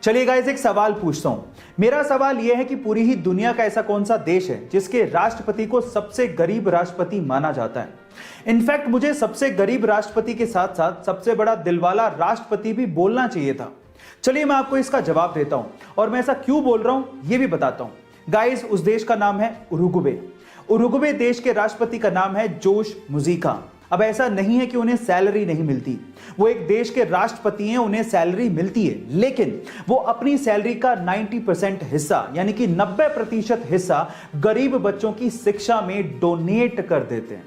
चलिए गाइस, एक सवाल पूछता हूं। मेरा सवाल यह है कि पूरी ही दुनिया का ऐसा कौन सा देश है जिसके राष्ट्रपति को सबसे गरीब राष्ट्रपति माना जाता है। इनफैक्ट मुझे सबसे गरीब राष्ट्रपति के साथ साथ सबसे बड़ा दिलवाला राष्ट्रपति भी बोलना चाहिए था। चलिए मैं आपको इसका जवाब देता हूं और मैं ऐसा क्यों बोल रहा हूं यह भी बताता हूं। गाइस, उस देश का नाम है उरुग्वे। उरुग्वे देश के राष्ट्रपति का नाम है जोश मुजिका। अब ऐसा नहीं है कि उन्हें सैलरी नहीं मिलती, वो एक देश के राष्ट्रपति हैं, उन्हें सैलरी मिलती है, लेकिन वो अपनी सैलरी का 90% हिस्सा यानी कि 90% हिस्सा गरीब बच्चों की शिक्षा में डोनेट कर देते हैं।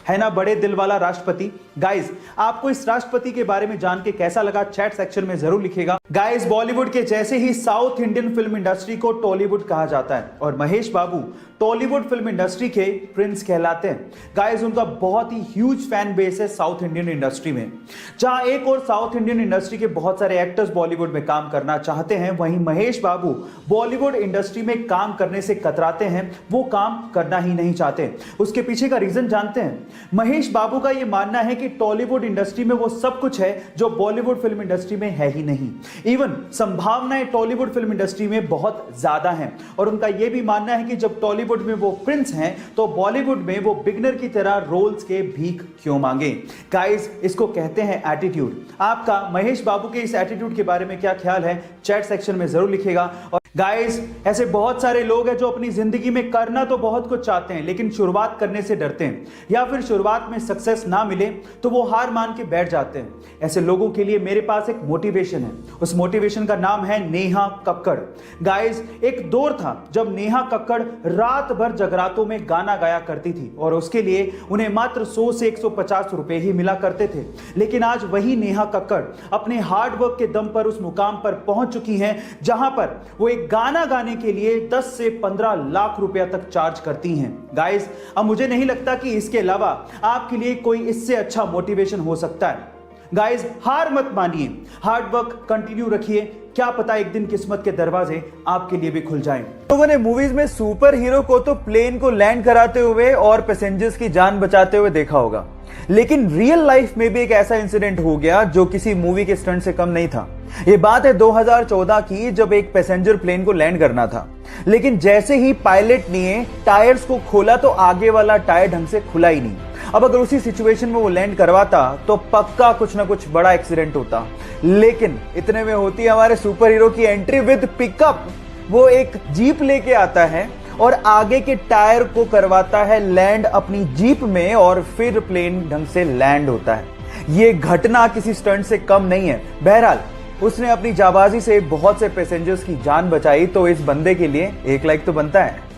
है ना बड़े दिल वाला राष्ट्रपति। गाइस, आपको इस राष्ट्रपति के बारे में जान के कैसा लगा चैट सेक्शन में जरूर लिखिएगा। गाइस, बॉलीवुड के जैसे ही साउथ इंडियन फिल्म इंडस्ट्री को टॉलीवुड कहा जाता है और महेश बाबू टॉलीवुड फिल्म इंडस्ट्री के प्रिंस कहलाते हैं। गाइस, उनका बहुत ही ह्यूज फैन बेस है साउथ इंडियन इंडस्ट्री में। जहां एक और साउथ इंडियन इंडस्ट्री के बहुत सारे एक्टर्स बॉलीवुड में काम करना चाहते हैं, वहीं महेश बाबू बॉलीवुड इंडस्ट्री में काम करने से कतराते हैं, वो काम करना ही नहीं चाहते। उसके पीछे का रीजन जानते हैं? महेश बाबू का यह मानना है कि टॉलीवुड इंडस्ट्री में वो सब कुछ है जो बॉलीवुड फिल्म इंडस्ट्री में है ही नहीं। इवन संभावनाएं टॉलीवुड फिल्म इंडस्ट्री में बहुत ज्यादा हैं और उनका यह भी मानना है कि जब टॉलीवुड में वो प्रिंस हैं तो बॉलीवुड में वो बिगनर की तरह रोल्स के भीख क्यों मांगे। गाइस, इसको कहते हैं एटीट्यूड। आपका महेश बाबू के इस एटीट्यूड के बारे में क्या ख्याल है चैट सेक्शन में जरूर लिखिएगा। और गाइस, ऐसे बहुत सारे लोग हैं जो अपनी जिंदगी में करना तो बहुत कुछ चाहते हैं लेकिन शुरुआत करने से डरते हैं, या फिर शुरुआत में सक्सेस ना मिले तो वो हार मान के बैठ जाते हैं। ऐसे लोगों के लिए मेरे पास एक मोटिवेशन है। उस मोटिवेशन का नाम है नेहा कक्कड़। गाइस, एक दौर था जब नेहा कक्कड़ रात भर जगरातों में गाना गाया करती थी और उसके लिए उन्हें मात्र 100 से 150 रुपए ही मिला करते थे। लेकिन आज वही नेहा कक्कड़ अपने हार्डवर्क के दम पर उस मुकाम पर पहुंच चुकी हैं जहां पर वो एक गाना गाने के लिए 10 से 15 लाख रुपया तक चार्ज करती हैं। गाइस, अब मुझे नहीं लगता कि इसके अलावा आपके लिए कोई इससे अच्छा मोटिवेशन हो सकता है। गाइस, हार मत मानिए, हार्डवर्क कंटिन्यू रखिए, क्या पता एक दिन किस्मत के दरवाजे आपके लिए भी खुल जाएं। लोगों ने मूवीज में सुपर हीरो को तो प्लेन को लैंड कराते हुए और पैसेंजर्स की जान बचाते हुए देखा होगा, लेकिन रियल लाइफ में भी एक ऐसा इंसिडेंट हो गया जो किसी मूवी के स्टंट से कम नहीं था। ये बात है 2014 की, जब एक पैसेंजर प्लेन को लैंड करना था, लेकिन जैसे ही पायलट ने टायर्स को खोला तो आगे वाला टायर ढंग से खुला ही नहीं। अब अगर उसी सिचुएशन में वो लैंड करवाता तो पक्का कुछ ना कुछ बड़ा एक्सीडेंट होता, लेकिन इतने में होती है हमारे सुपर हीरो की एंट्री विद पिकअप। वो एक जीप लेके आता है और आगे के टायर को करवाता है लैंड अपनी जीप में और फिर प्लेन ढंग से लैंड होता है। ये घटना किसी स्टंट से कम नहीं है। बहरहाल, उसने अपनी जाबाजी से बहुत से पैसेंजर्स की जान बचाई, तो इस बंदे के लिए 1 लाइक तो बनता है।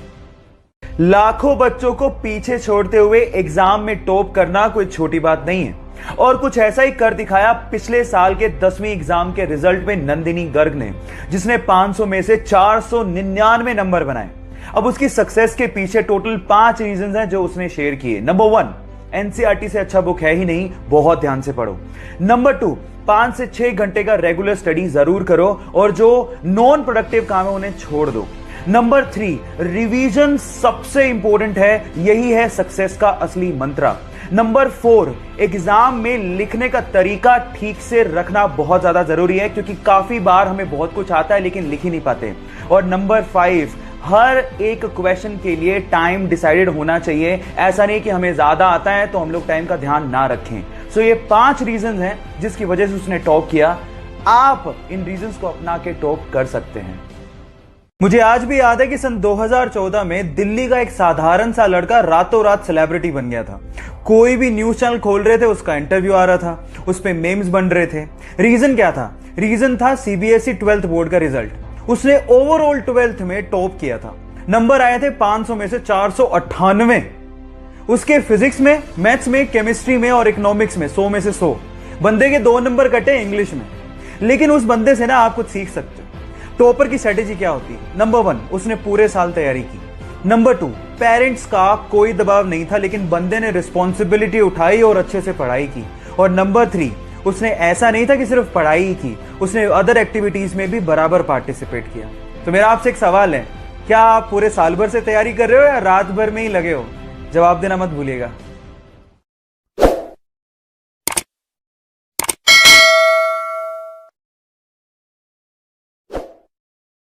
लाखों बच्चों को पीछे छोड़ते हुए एग्जाम में टॉप करना कोई छोटी बात नहीं है, और कुछ ऐसा ही कर दिखाया पिछले साल के 10वीं एग्जाम के रिजल्ट में नंदिनी गर्ग ने, जिसने 500 में से 499 नंबर बनाए। अब उसकी सक्सेस के पीछे टोटल 5 रीजंस हैं जो उसने शेयर किए। नंबर 1, एनसीईआरटी से अच्छा बुक है ही नहीं, बहुत ध्यान से पढ़ो। नंबर 2, 5 से 6 घंटे का रेगुलर स्टडी जरूर करो और जो नॉन प्रोडक्टिव काम है उन्हें छोड़ दो। नंबर 3, रिवीजन सबसे इंपॉर्टेंट है, यही है सक्सेस का असली मंत्र। नंबर 4, एग्जाम में लिखने का तरीका ठीक से रखना बहुत ज्यादा जरूरी है, क्योंकि काफी बार हमें बहुत कुछ आता है लेकिन लिख ही नहीं पाते। और नंबर 5, हर एक क्वेश्चन के लिए टाइम डिसाइडेड होना चाहिए। ऐसा नहीं कि हमें ज्यादा आता है तो हम लोग टाइम का ध्यान ना रखें। सो ये 5 रीजंस हैं जिसकी वजह से उसने टॉप किया। आप इन रीजंस को अपना के टॉप कर सकते हैं। मुझे आज भी याद है कि सन 2014 में दिल्ली का एक साधारण सा लड़का रातों रात सेलिब्रिटी बन गया था। कोई भी न्यूज चैनल खोल रहे थे, उसका इंटरव्यू आ रहा था, उस पे मेम्स बन रहे थे। रीजन क्या था? रीजन था सीबीएसई 12th बोर्ड का रिजल्ट। उसने ओवरऑल 12th में टॉप किया था। नंबर आए थे 500 में से 498। उसके फिजिक्स में, मैथ्स में, केमिस्ट्री में और इकोनॉमिक्स में 100 में से 100। बंदे के 2 नंबर कटे इंग्लिश में। लेकिन उस बंदे से ना आप कुछ सीख सकते हो। टॉपर की स्ट्रेटेजी क्या होती है? नंबर 1, उसने पूरे साल तैयारी की। नंबर 2, पेरेंट्स का कोई दबाव नहीं था, लेकिन बंदे ने रिस्पॉन्सिबिलिटी उठाई और अच्छे से पढ़ाई की। और नंबर 3, उसने ऐसा नहीं था कि सिर्फ पढ़ाई ही की, उसने अदर एक्टिविटीज में भी बराबर पार्टिसिपेट किया। तो मेरा आपसे एक सवाल है, क्या आप पूरे साल भर से तैयारी कर रहे हो या रात भर में ही लगे हो? जवाब देना मत भूलिएगा।